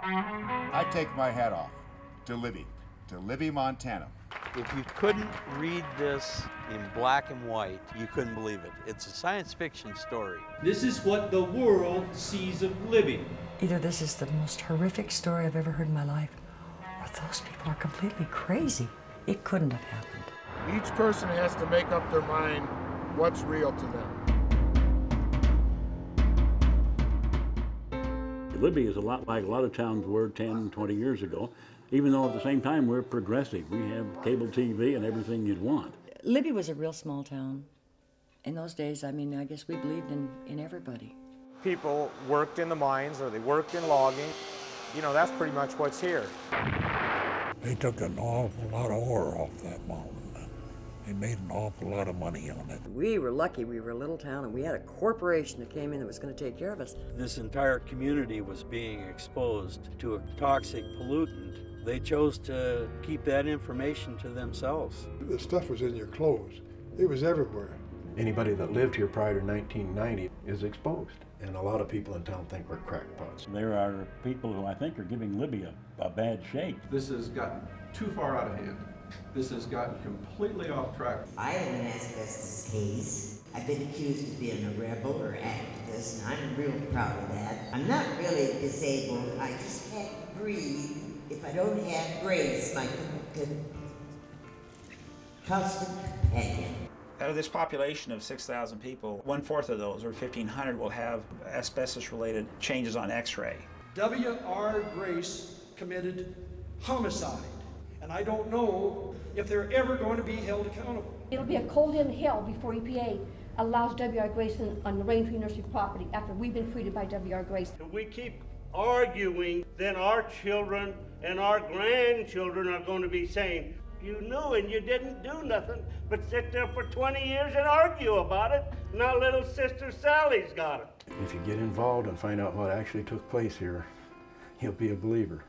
I take my hat off to Libby, Montana. If you couldn't read this in black and white, you couldn't believe it. It's a science fiction story. This is what the world sees of Libby. Either this is the most horrific story I've ever heard in my life, or those people are completely crazy. It couldn't have happened. Each person has to make up their mind what's real to them. Libby is a lot like a lot of towns were 10, 20 years ago, even though at the same time we're progressive. We have cable TV and everything you'd want. Libby was a real small town. In those days, I mean, I guess we believed in everybody. People worked in the mines or they worked in logging. You know, that's pretty much what's here. They took an awful lot of ore off that mountain. They made an awful lot of money on it. We were lucky. We were a little town, and we had a corporation that came in that was going to take care of us. This entire community was being exposed to a toxic pollutant. They chose to keep that information to themselves. The stuff was in your clothes. It was everywhere. Anybody that lived here prior to 1990 is exposed, and a lot of people in town think we're crackpots. There are people who I think are giving Libby a bad shake. This has gotten too far out of hand. This has gotten completely off track. I have an asbestos case. I've been accused of being a rebel or activist, and I'm real proud of that. I'm not really disabled. I just can't breathe if I don't have Grace, my constant companion. Out of this population of 6,000 people, 1/4 of those, or 1,500, will have asbestos-related changes on X-ray. W.R. Grace committed homicide, and I don't know if they're ever going to be held accountable. It'll be a cold in hell before EPA allows W.R. Grace on the Raintree Nursery property after we've been treated by W.R. Grace. If we keep arguing, then our children and our grandchildren are going to be saying, you knew and you didn't do nothing but sit there for 20 years and argue about it. Now little sister Sally's got it. If you get involved and find out what actually took place here, you'll be a believer.